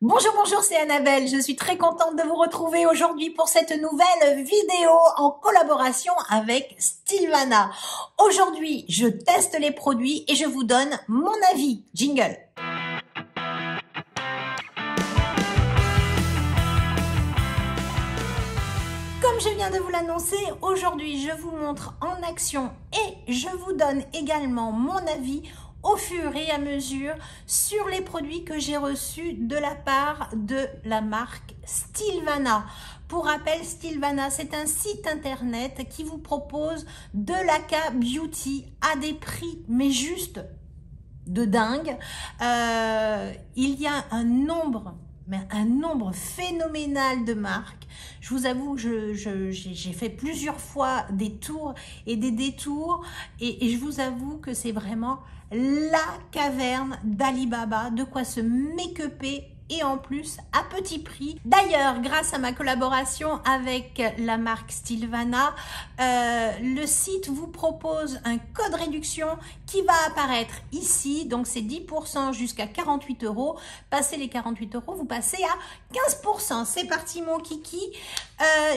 Bonjour, bonjour, c'est Annabelle. Je suis très contente de vous retrouver aujourd'hui pour cette nouvelle vidéo en collaboration avec Stylevana. Aujourd'hui, je teste les produits et je vous donne mon avis. Jingle. Comme je viens de vous l'annoncer, aujourd'hui, je vous montre en action et je vous donne également mon avis au fur et à mesure sur les produits que j'ai reçus de la part de la marque Stylevana. Pour rappel, Stylevana, c'est un site internet qui vous propose de l'Aka Beauty à des prix, mais juste de dingue. Il y a un nombre phénoménal de marques. Je vous avoue, j'ai fait plusieurs fois des tours et des détours et je vous avoue que c'est vraiment la caverne d'Alibaba, de quoi se make-upper et en plus à petit prix. D'ailleurs, grâce à ma collaboration avec la marque Stylevana, le site vous propose un code réduction qui va apparaître ici. Donc c'est 10% jusqu'à 48 €. Passez les 48 €, vous passez à 15%. C'est parti mon kiki.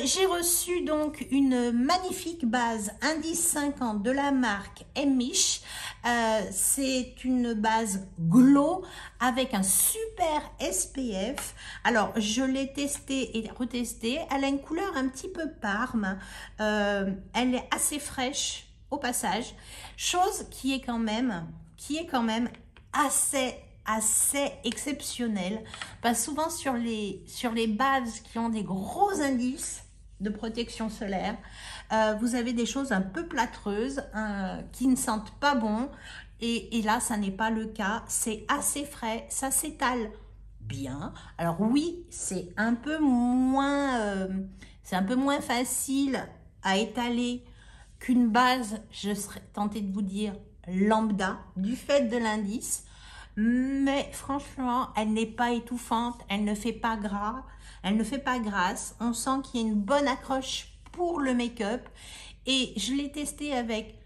J'ai reçu donc une magnifique base indice 50 de la marque Emish. C'est une base glow avec un super SPF. Alors, je l'ai testé et retesté. Elle a une couleur un petit peu parme. Elle est assez fraîche au passage. Chose qui est quand même assez exceptionnelle. Parce que souvent sur les bases qui ont des gros indices de protection solaire, vous avez des choses un peu plâtreuses qui ne sentent pas bon et là ça n'est pas le cas. C'est assez frais, ça s'étale bien. Alors oui, c'est un peu moins facile à étaler qu'une base, je serais tentée de vous dire lambda, du fait de l'indice. Mais franchement, elle n'est pas étouffante, elle ne fait pas gras, elle ne fait pas grasse. On sent qu'il y a une bonne accroche pour le make-up. Et je l'ai testé avec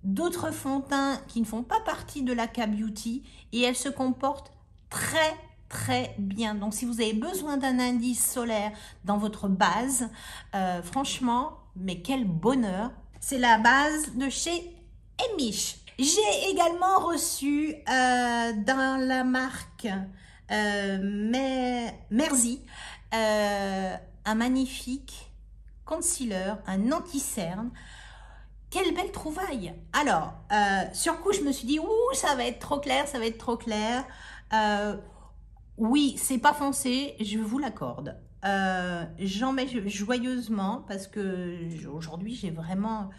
d'autres fonds de teint qui ne font pas partie de l'Aka Beauty et elle se comporte très bien. Donc si vous avez besoin d'un indice solaire dans votre base, franchement, mais quel bonheur. C'est la base de chez Emish. J'ai également reçu dans la marque Merci un magnifique concealer, un anti-cerne. Quelle belle trouvaille! Alors, sur coup, je me suis dit, ouh, ça va être trop clair, ça va être trop clair. Oui, c'est pas foncé, je vous l'accorde. J'en mets joyeusement parce que aujourd'hui j'ai vraiment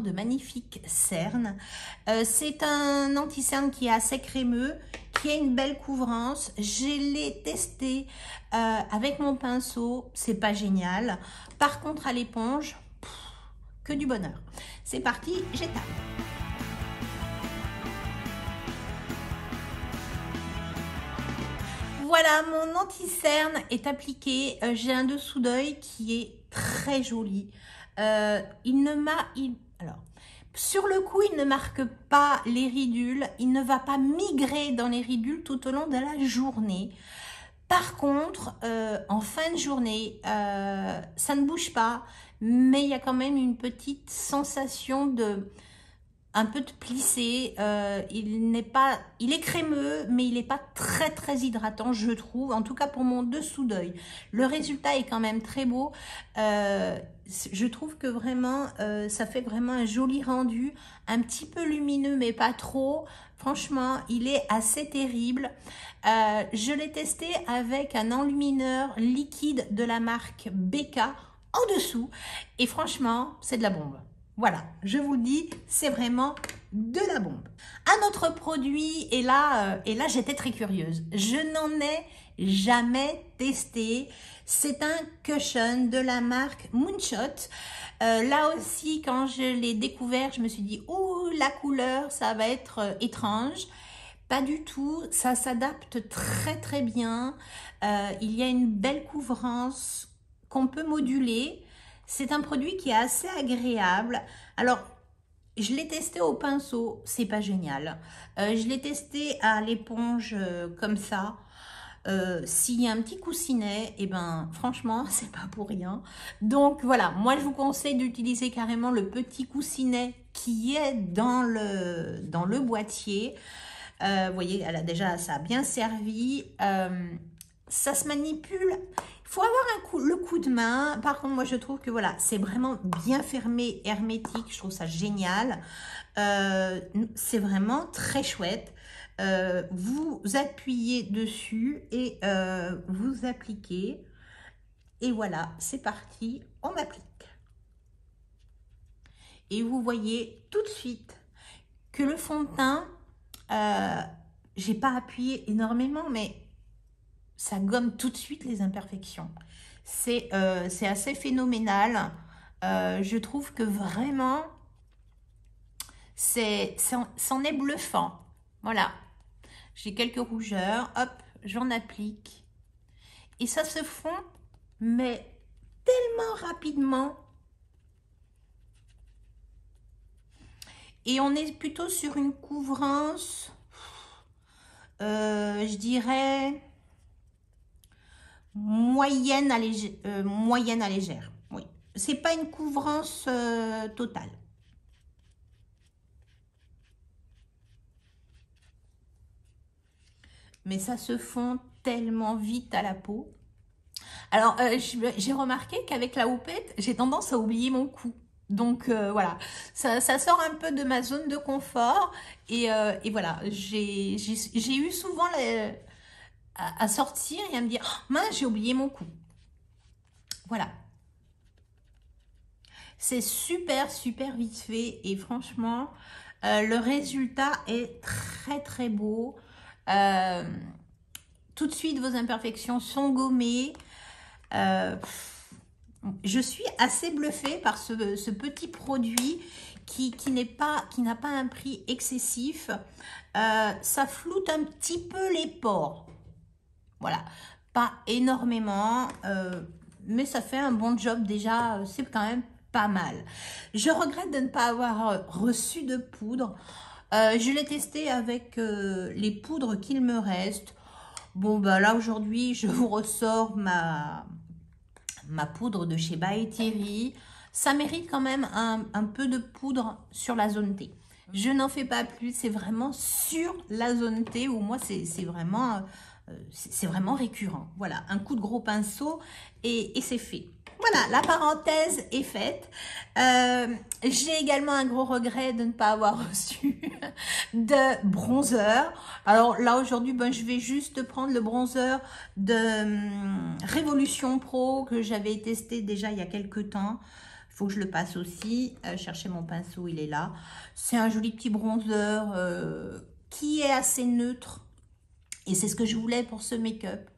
de magnifiques cernes. C'est un anti-cerne qui est assez crémeux, qui a une belle couvrance. Je l'ai testé avec mon pinceau, c'est pas génial. Par contre à l'éponge, que du bonheur. C'est parti, j'étale. Voilà, mon anti-cerne est appliqué. J'ai un dessous d'œil qui est très joli. Alors, sur le coup, il ne marque pas les ridules. Il ne va pas migrer dans les ridules tout au long de la journée. Par contre, en fin de journée, ça ne bouge pas, mais il y a quand même une petite sensation un peu de plissé. Il est crémeux, mais il n'est pas très hydratant, je trouve. En tout cas pour mon dessous d'œil. Le résultat est quand même très beau. Je trouve que vraiment, ça fait vraiment un joli rendu, un petit peu lumineux, mais pas trop. Franchement, il est assez terrible. Je l'ai testé avec un enlumineur liquide de la marque BK en dessous. Et franchement, c'est de la bombe. Voilà, je vous le dis, c'est vraiment de la bombe. Un autre produit, et là j'étais très curieuse. Je n'en ai jamais testé. C'est un cushion de la marque Moonshot. Là aussi, quand je l'ai découvert, je me suis dit, oh, la couleur, ça va être étrange. Pas du tout, ça s'adapte très bien. Il y a une belle couvrance qu'on peut moduler. C'est un produit qui est assez agréable. Alors, je l'ai testé au pinceau, c'est pas génial. Je l'ai testé à l'éponge comme ça. S'il y a un petit coussinet, et ben franchement, c'est pas pour rien. Donc voilà, moi je vous conseille d'utiliser carrément le petit coussinet qui est dans le boîtier. Vous voyez, elle a déjà, ça a bien servi. Ça se manipule. Il faut avoir le coup de main. Par contre, moi je trouve que voilà, c'est vraiment bien fermé, hermétique. Je trouve ça génial. C'est vraiment très chouette. Vous appuyez dessus et vous appliquez. Et voilà, c'est parti, on applique. Et vous voyez tout de suite que le fond de teint, j'ai pas appuyé énormément, mais ça gomme tout de suite les imperfections. C'est assez phénoménal. Je trouve que vraiment, c'en est bluffant. Voilà. J'ai quelques rougeurs, hop, j'en applique. Et ça se fond, mais tellement rapidement. Et on est plutôt sur une couvrance, je dirais, moyenne à légère. Oui, c'est pas une couvrance totale. Mais ça se fond tellement vite à la peau. Alors, j'ai remarqué qu'avec la houppette, j'ai tendance à oublier mon cou. Donc, voilà, ça sort un peu de ma zone de confort. Et voilà, j'ai eu souvent à sortir et à me dire oh, « mince, j'ai oublié mon cou ». Voilà. C'est super, super vite fait. Et franchement, le résultat est très, très beau. Tout de suite, vos imperfections sont gommées. Je suis assez bluffée par ce petit produit qui n'a pas un prix excessif. Ça floute un petit peu les pores. Voilà, pas énormément, mais ça fait un bon job déjà, c'est quand même pas mal. Je regrette de ne pas avoir reçu de poudre. Je l'ai testé avec les poudres qu'il me reste. Bon, bah là aujourd'hui, je vous ressors ma poudre de chez By Thierry. Ça mérite quand même un peu de poudre sur la zone T. Je n'en fais pas plus, c'est vraiment sur la zone T où moi c'est vraiment récurrent. Voilà, un coup de gros pinceau et c'est fait. Voilà, la parenthèse est faite. J'ai également un gros regret de ne pas avoir reçu de bronzer. Alors là, aujourd'hui, ben, je vais juste prendre le bronzer de Révolution Pro que j'avais testé déjà il y a quelques temps. Il faut que je le passe aussi. Chercher mon pinceau, il est là. C'est un joli petit bronzer qui est assez neutre. Et c'est ce que je voulais pour ce make-up.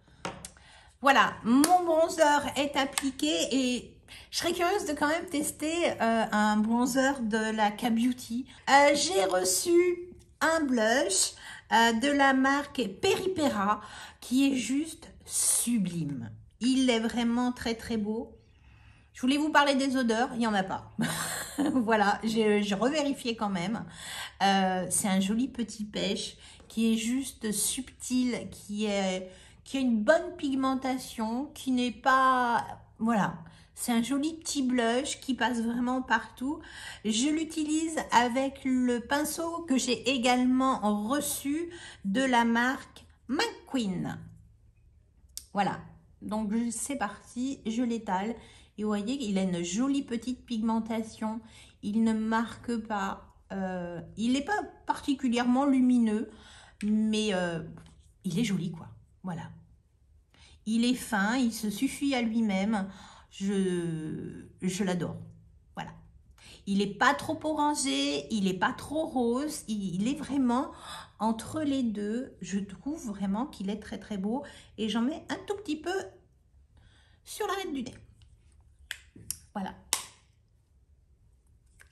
Voilà, mon bronzer est appliqué et je serais curieuse de quand même tester un bronzer de la K-Beauty. J'ai reçu un blush de la marque Peripera qui est juste sublime. Il est vraiment très très beau. Je voulais vous parler des odeurs, il n'y en a pas. Voilà, j'ai revérifié quand même. C'est un joli petit pêche qui est juste subtil, qui a une bonne pigmentation, qui n'est pas... Voilà, c'est un joli petit blush qui passe vraiment partout. Je l'utilise avec le pinceau que j'ai également reçu de la marque McQueen. Voilà, donc c'est parti, je l'étale. Et vous voyez, il a une jolie petite pigmentation. Il ne marque pas. Il n'est pas particulièrement lumineux, mais il est joli, quoi. Voilà. Il est fin, il se suffit à lui-même. Je l'adore. Voilà. Il n'est pas trop orangé, il n'est pas trop rose. Il est vraiment entre les deux. Je trouve vraiment qu'il est très, très beau. Et j'en mets un tout petit peu sur l'arête du nez. Voilà.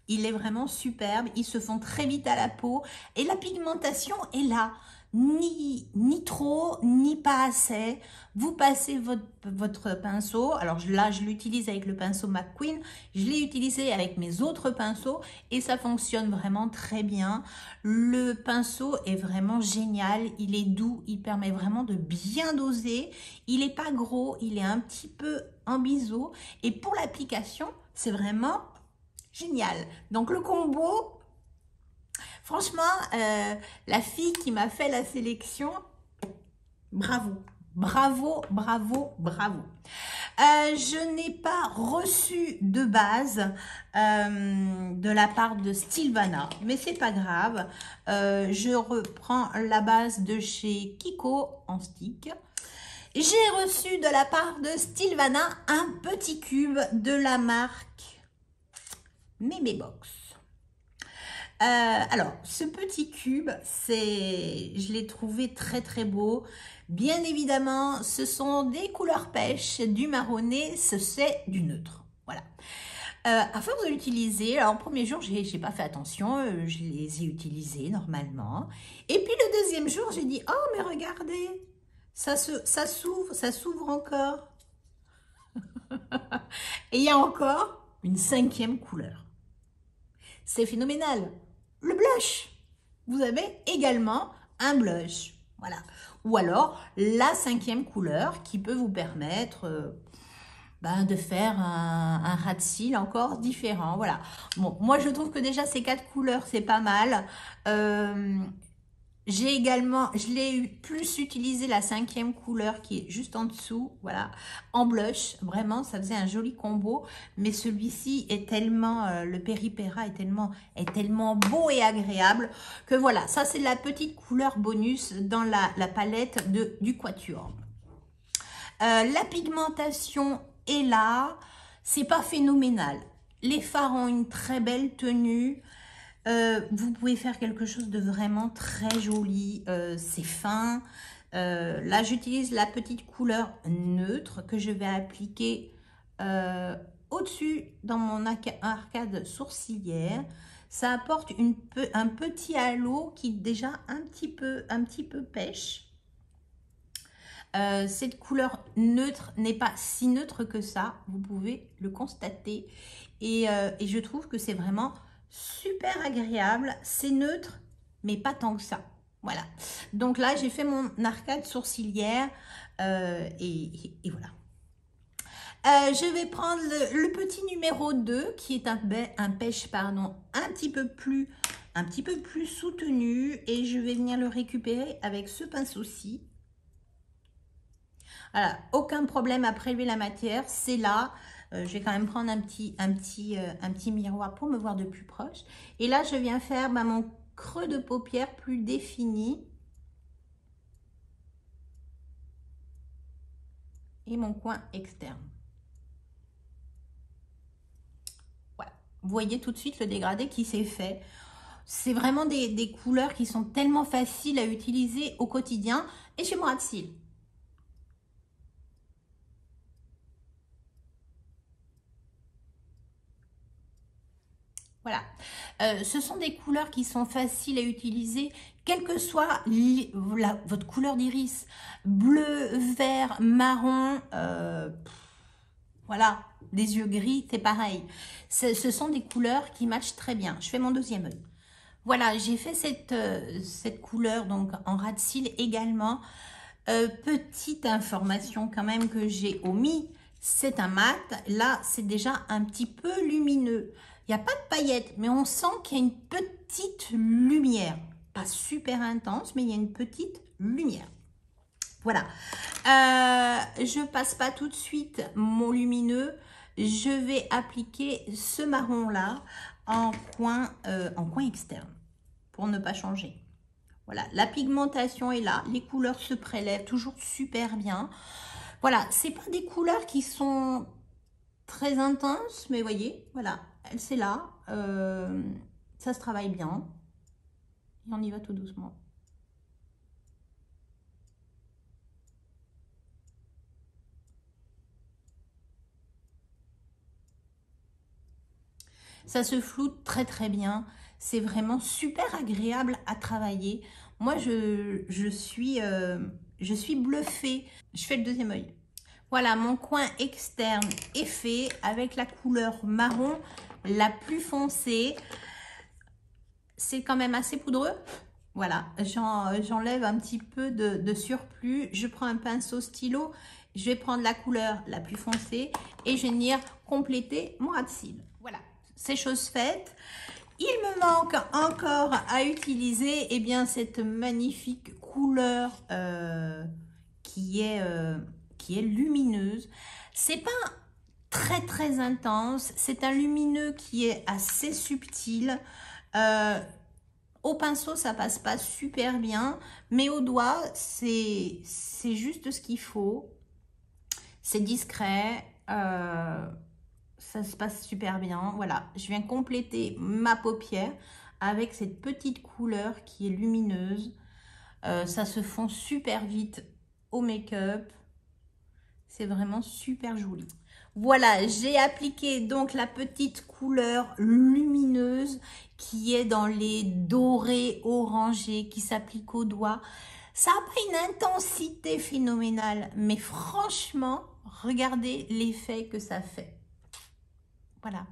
Il est vraiment superbe. Ils se font très vite à la peau. Et la pigmentation est là. ni trop, ni pas assez. Vous passez votre pinceau. Alors là, je l'utilise avec le pinceau McQueen. Je l'ai utilisé avec mes autres pinceaux et ça fonctionne vraiment très bien. Le pinceau est vraiment génial. Il est doux. Il permet vraiment de bien doser. Il n'est pas gros. Il est un petit peu en biseau. Et pour l'application, c'est vraiment génial. Donc le combo... Franchement, la fille qui m'a fait la sélection, bravo, bravo, bravo, bravo. Je n'ai pas reçu de base de la part de Sylvana, mais c'est pas grave. Je reprends la base de chez Kiko en stick. J'ai reçu de la part de Sylvana un petit cube de la marque Memebox. Alors, ce petit cube, je l'ai trouvé très très beau. Bien évidemment, ce sont des couleurs pêche, du marronné, c'est du neutre. Voilà. À force de l'utiliser, alors, le premier jour, j'ai pas fait attention, je les ai utilisés normalement. Et puis le deuxième jour, j'ai dit, oh mais regardez, ça s'ouvre encore. Et il y a encore une 5e couleur. C'est phénoménal. Le blush. Vous avez également un blush. Voilà. Ou alors la 5e couleur qui peut vous permettre de faire un ras de cils encore différent. Voilà. Bon, moi je trouve que déjà ces 4 couleurs c'est pas mal. J'ai également, je l'ai plus utilisé la 5e couleur qui est juste en dessous, voilà, en blush. Vraiment, ça faisait un joli combo. Mais celui-ci est tellement, le Peri-Pera est tellement beau et agréable que voilà, ça c'est la petite couleur bonus dans la palette du Quatuor. La pigmentation est là, c'est pas phénoménal. Les fards ont une très belle tenue. Vous pouvez faire quelque chose de vraiment très joli, c'est fin. Là, j'utilise la petite couleur neutre que je vais appliquer au-dessus dans mon arcade sourcilière. Ça apporte un petit halo qui déjà un petit peu pêche. Cette couleur neutre n'est pas si neutre que ça, vous pouvez le constater. Et je trouve que c'est vraiment super agréable, c'est neutre, mais pas tant que ça. Voilà. Donc là, j'ai fait mon arcade sourcilière et voilà. Je vais prendre le petit numéro 2 qui est un pêche pardon, un petit peu plus soutenu et je vais venir le récupérer avec ce pinceau-ci. Voilà, aucun problème à prélever la matière, c'est là. Je vais quand même prendre un petit miroir pour me voir de plus proche. Et là, je viens faire mon creux de paupière plus défini. Et mon coin externe. Voilà. Vous voyez tout de suite le dégradé qui s'est fait. C'est vraiment des couleurs qui sont tellement faciles à utiliser au quotidien et chez moi de cils. Voilà, ce sont des couleurs qui sont faciles à utiliser, quelle que soit votre couleur d'iris, bleu, vert, marron, voilà, des yeux gris, c'est pareil. Ce sont des couleurs qui matchent très bien. Je fais mon deuxième œil. Voilà, j'ai fait cette couleur donc en ras de cils également. Petite information quand même que j'ai omis, c'est un mat. Là, c'est déjà un petit peu lumineux. Il n'y a pas de paillettes, mais on sent qu'il y a une petite lumière. Pas super intense, mais il y a une petite lumière. Voilà. Je passe pas tout de suite mon lumineux. Je vais appliquer ce marron-là en coin externe pour ne pas changer. Voilà, la pigmentation est là. Les couleurs se prélèvent toujours super bien. Voilà, c'est pas des couleurs qui sont très intenses, mais voyez, voilà, c'est là. Ça se travaille bien. Et on y va tout doucement. Ça se floute très très bien. C'est vraiment super agréable à travailler. Moi, je suis bluffée. Je fais le deuxième œil. Voilà, mon coin externe est fait avec la couleur marron la plus foncée. C'est quand même assez poudreux. Voilà, j'enlève un petit peu de surplus. Je prends un pinceau stylo. Je vais prendre la couleur la plus foncée et je vais venir compléter mon ras de cils. Voilà, c'est chose faite. Il me manque encore à utiliser eh bien, cette magnifique couleur qui est lumineuse. C'est pas très intense, c'est un lumineux qui est assez subtil. Au pinceau, ça passe pas super bien, mais au doigt, c'est juste ce qu'il faut. C'est discret, ça se passe super bien. Voilà, je viens compléter ma paupière avec cette petite couleur qui est lumineuse. Ça se fond super vite au make-up. C'est vraiment super joli. Voilà, j'ai appliqué donc la petite couleur lumineuse qui est dans les dorés orangés qui s'applique au doigt. Ça n'a pas une intensité phénoménale, mais franchement, regardez l'effet que ça fait. Voilà,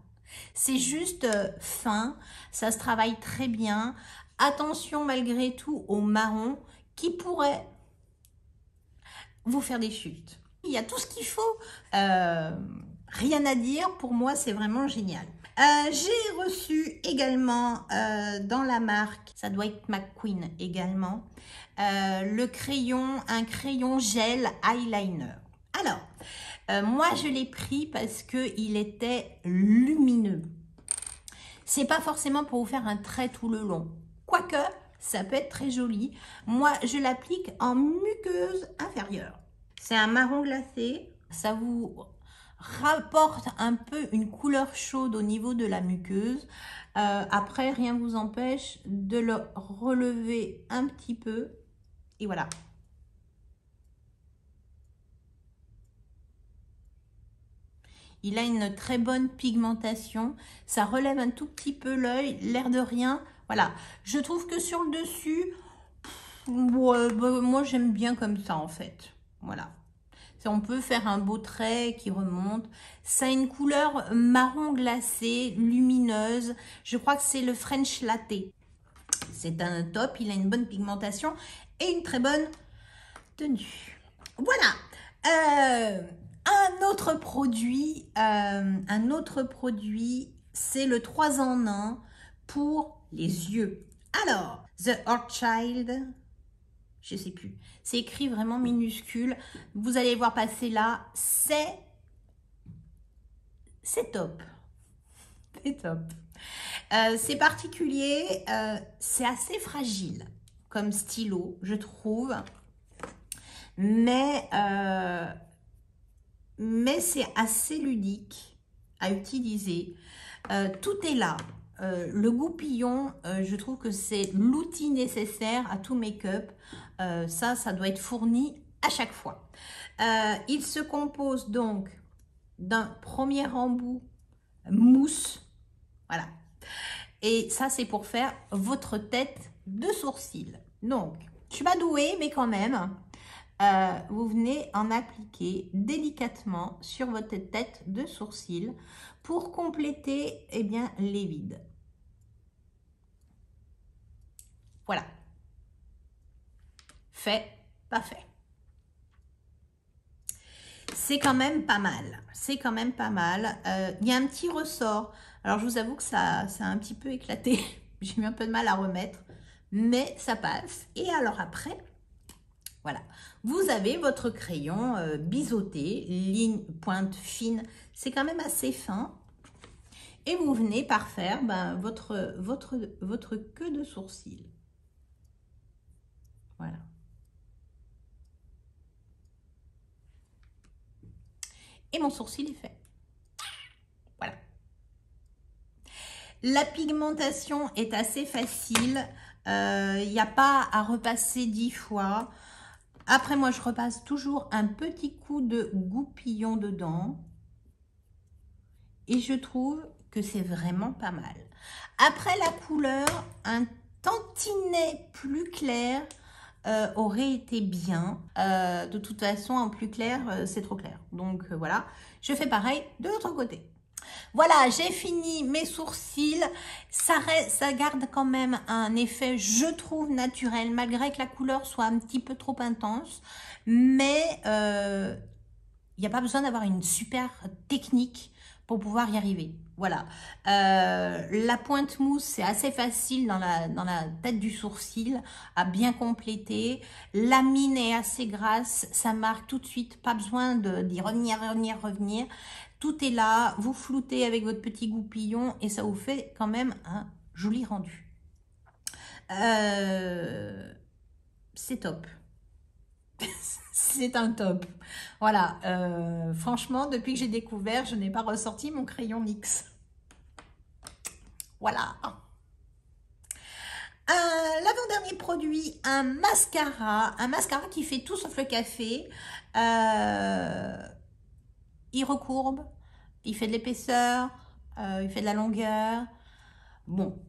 c'est juste fin, ça se travaille très bien. Attention malgré tout au marron qui pourrait vous faire des chutes. Il y a tout ce qu'il faut, rien à dire, pour moi c'est vraiment génial. J'ai reçu également dans la marque, ça doit être McQueen également, le crayon, un crayon gel eyeliner. Alors, moi je l'ai pris parce qu'il était lumineux. C'est pas forcément pour vous faire un trait tout le long, quoique ça peut être très joli. Moi je l'applique en muqueuse inférieure. C'est un marron glacé, ça vous rapporte un peu une couleur chaude au niveau de la muqueuse. Après, rien ne vous empêche de le relever un petit peu. Et voilà. Il a une très bonne pigmentation. Ça relève un tout petit peu l'œil, l'air de rien. Voilà. Je trouve que sur le dessus, moi j'aime bien comme ça en fait. Voilà. On peut faire un beau trait qui remonte. Ça a une couleur marron glacé, lumineuse. Je crois que c'est le French Latte. C'est un top, il a une bonne pigmentation et une très bonne tenue. Voilà. Un autre produit, c'est le 3 en 1 pour les yeux. Alors, The Heart Child, je sais plus, c'est écrit vraiment minuscule, vous allez voir passer là, c'est top, c'est top. C'est particulier, c'est assez fragile comme stylo, je trouve, mais c'est assez ludique à utiliser. Tout est là. Le goupillon, je trouve que c'est l'outil nécessaire à tout make-up. Ça doit être fourni à chaque fois. Il se compose donc d'un premier embout mousse. Voilà. Et ça, c'est pour faire votre tête de sourcil. Donc, je suis pas douée, mais quand même, vous venez en appliquer délicatement sur votre tête de sourcil pour compléter eh bien, les vides. Voilà. Fait, pas fait. C'est quand même pas mal. C'est quand même pas mal. Il y a un petit ressort. Alors, je vous avoue que ça a un petit peu éclaté. J'ai eu un peu de mal à remettre. Mais ça passe. Et alors après, voilà. Vous avez votre crayon biseauté, ligne, pointe fine. C'est quand même assez fin. Et vous venez par faire votre queue de sourcil. Voilà. Et mon sourcil est fait. Voilà. La pigmentation est assez facile. Il n'y a pas à repasser 10 fois. Après, moi, je repasse toujours un petit coup de goupillon dedans. Et je trouve que c'est vraiment pas mal. Après la couleur, un tantinet plus clair aurait été bien. De toute façon, en plus clair, c'est trop clair. Donc voilà, je fais pareil de l'autre côté. Voilà, j'ai fini mes sourcils. Ça garde quand même un effet, je trouve, naturel, malgré que la couleur soit un petit peu trop intense. Mais il n'y a pas besoin d'avoir une super technique pour pouvoir y arriver. Voilà. La pointe mousse, c'est assez facile dans la tête du sourcil à bien compléter. La mine est assez grasse, ça marque tout de suite, pas besoin d'y revenir. Tout est là, vous floutez avec votre petit goupillon et ça vous fait quand même un joli rendu. C'est top. C'est un top. Voilà, franchement, depuis que j'ai découvert, je n'ai pas ressorti mon crayon NYX. Voilà. L'avant-dernier produit, un mascara qui fait tout sauf le café. Il recourbe, il fait de l'épaisseur, il fait de la longueur. Bon,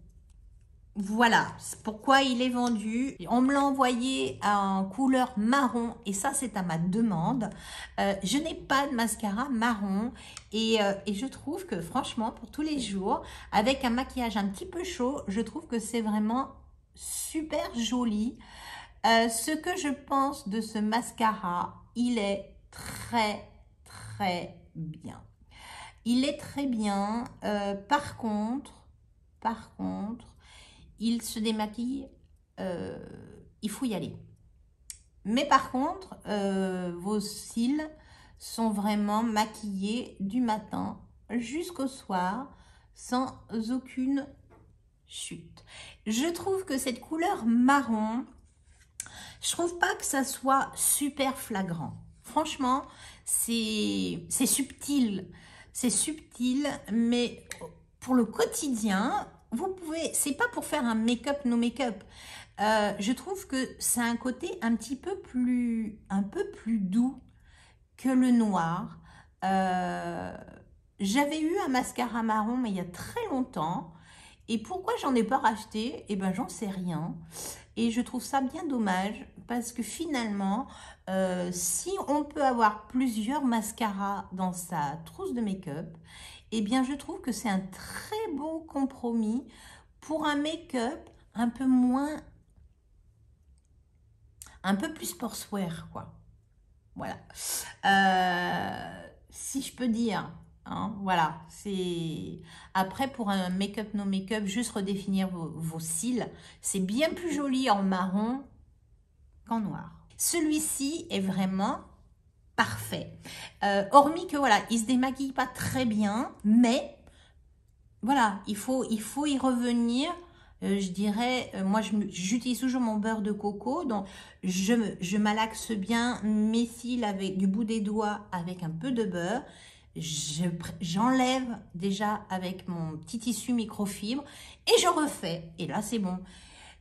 voilà pourquoi il est vendu. On me l'a envoyé en couleur marron et ça c'est à ma demande. Je n'ai pas de mascara marron et je trouve que franchement pour tous les jours avec un maquillage un petit peu chaud, je trouve que c'est vraiment super joli. Ce que je pense de ce mascara, il est très bien. Il est très bien. Par contre, il se démaquille, il faut y aller. Mais par contre, vos cils sont vraiment maquillés du matin jusqu'au soir sans aucune chute. Je trouve que cette couleur marron, je trouve pas que ça soit super flagrant. Franchement, c'est subtil. C'est subtil, mais pour le quotidien, vous pouvez, c'est pas pour faire un make-up, no make-up. Je trouve que c'est un côté un peu plus doux que le noir. J'avais eu un mascara marron, mais il y a très longtemps. Et pourquoi j'en ai pas racheté? Eh ben, j'en sais rien. Et je trouve ça bien dommage parce que finalement, si on peut avoir plusieurs mascaras dans sa trousse de make-up, eh bien, je trouve que c'est un très beau compromis pour un make-up un peu plus sportswear, quoi. Voilà. Si je peux dire, hein, voilà. C'est après pour un make-up, no make-up, juste redéfinir vos cils. C'est bien plus joli en marron qu'en noir. Celui-ci est vraiment parfait. Hormis que voilà, il se démaquille pas très bien, mais voilà, il faut y revenir. Je dirais, moi j'utilise toujours mon beurre de coco, donc je malaxe bien mes cils avec du bout des doigts avec un peu de beurre. J'enlève déjà avec mon petit tissu microfibre et je refais. Et là c'est bon.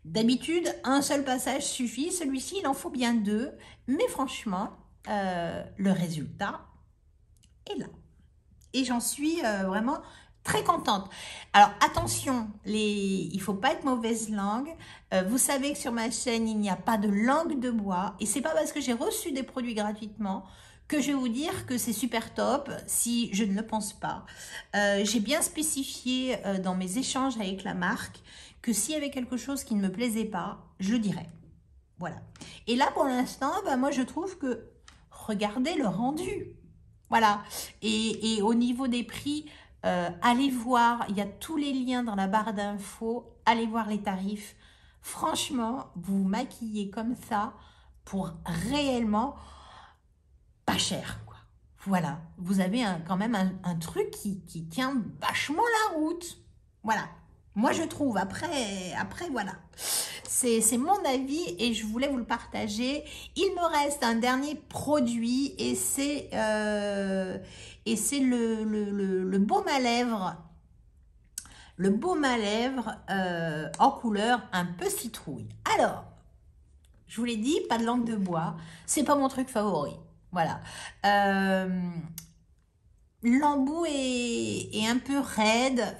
D'habitude, un seul passage suffit. Celui-ci, il en faut bien deux. Mais franchement, le résultat est là. Et j'en suis vraiment très contente. Alors, attention, il ne faut pas être mauvaise langue. Vous savez que sur ma chaîne, il n'y a pas de langue de bois. Et ce n'est pas parce que j'ai reçu des produits gratuitement que je vais vous dire que c'est super top, si je ne le pense pas. J'ai bien spécifié dans mes échanges avec la marque que s'il y avait quelque chose qui ne me plaisait pas, je le dirais. Voilà. Et là, pour l'instant, bah, moi, je trouve que, regardez le rendu. Voilà. Et au niveau des prix, allez voir, il y a tous les liens dans la barre d'infos. Allez voir les tarifs. Franchement, vous maquillez comme ça pour réellement pas cher, quoi. Voilà. Vous avez quand même un truc qui tient vachement la route. Voilà. Moi, je trouve, après voilà, c'est mon avis et je voulais vous le partager. Il me reste un dernier produit et c'est le baume à lèvres. Le baume à lèvres en couleur un peu citrouille. Alors, je vous l'ai dit, pas de langue de bois, c'est pas mon truc favori. Voilà. L'embout est un peu raide,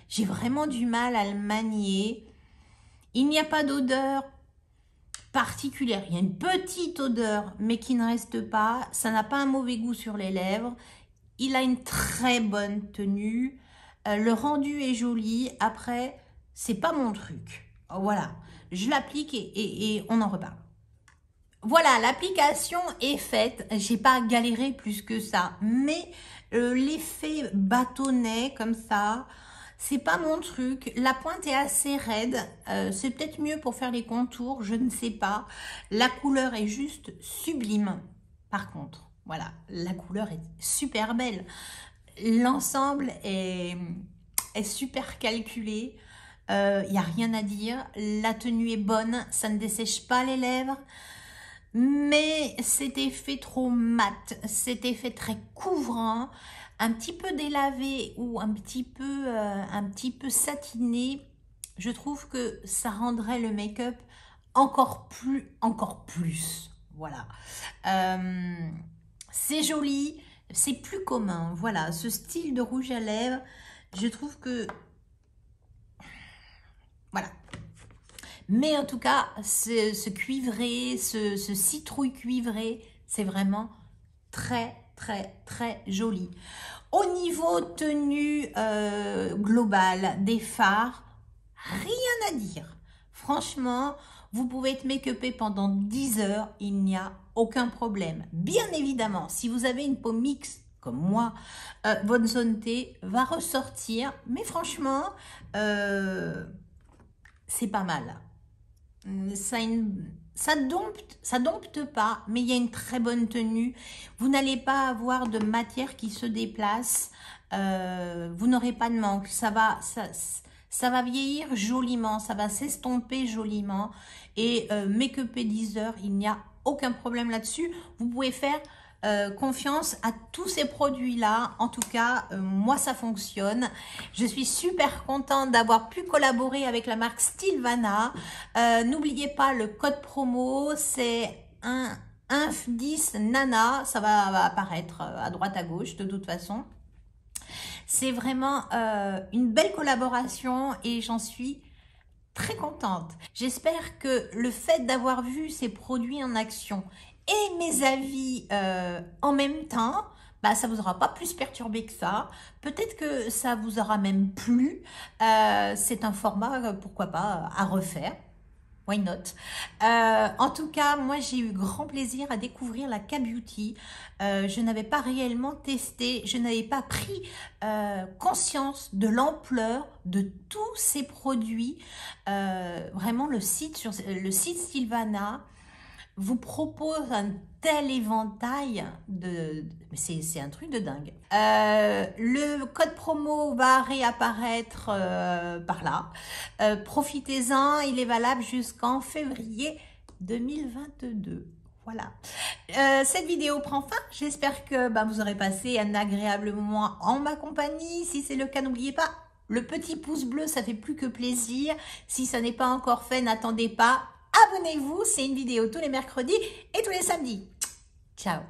j'ai vraiment du mal à le manier. Il n'y a pas d'odeur particulière. Il y a une petite odeur, mais qui ne reste pas. Ça n'a pas un mauvais goût sur les lèvres. Il a une très bonne tenue. Le rendu est joli. Après, c'est pas mon truc. Voilà. Je l'applique et on en reparle. Voilà, l'application est faite. J'ai pas galéré plus que ça. Mais l'effet bâtonnet comme ça, c'est pas mon truc. La pointe est assez raide. C'est peut-être mieux pour faire les contours, je ne sais pas. La couleur est juste sublime. Par contre, voilà, la couleur est super belle. L'ensemble est super calculé. Il n'y a rien à dire. La tenue est bonne. Ça ne dessèche pas les lèvres. Mais cet effet trop mat, cet effet très couvrant, un petit peu délavé ou un petit peu satiné, je trouve que ça rendrait le make-up encore plus. Voilà. C'est joli, c'est plus commun. Voilà, ce style de rouge à lèvres, je trouve que... Voilà. Mais en tout cas, ce cuivré, ce citrouille cuivré, c'est vraiment très, très, très joli. Au niveau tenue globale des fards, rien à dire. Franchement, vous pouvez être make-upé pendant 10 heures, il n'y a aucun problème. Bien évidemment, si vous avez une peau mixte, comme moi, votre zone T va ressortir. Mais franchement, c'est pas mal. Ça dompte pas, mais il y a une très bonne tenue. Vous n'allez pas avoir de matière qui se déplace. Vous n'aurez pas de manque. Ça va vieillir joliment. Ça va s'estomper joliment. Et make-up et 10 heures, il n'y a aucun problème là-dessus. Vous pouvez faire confiance à tous ces produits-là. En tout cas, moi, ça fonctionne. Je suis super contente d'avoir pu collaborer avec la marque Stilvana. N'oubliez pas le code promo, c'est 10 Nana. Ça va apparaître à droite à gauche de toute façon. C'est vraiment une belle collaboration et j'en suis très contente. J'espère que le fait d'avoir vu ces produits en action et mes avis en même temps, bah, ça vous aura pas plus perturbé que ça. Peut-être que ça vous aura même plu. C'est un format, pourquoi pas, à refaire. Why not? En tout cas, moi, j'ai eu grand plaisir à découvrir la K-Beauty. Je n'avais pas réellement testé, je n'avais pas pris conscience de l'ampleur de tous ces produits. Vraiment, le site Stilvana vous propose un tel éventail c'est un truc de dingue. Le code promo va réapparaître par là. Profitez-en, il est valable jusqu'en février 2022. Voilà. Cette vidéo prend fin. J'espère que vous aurez passé un agréable moment en ma compagnie. Si c'est le cas, n'oubliez pas le petit pouce bleu, ça fait plus que plaisir. Si ça n'est pas encore fait, n'attendez pas. Abonnez-vous, c'est une vidéo tous les mercredis et tous les samedis. Ciao!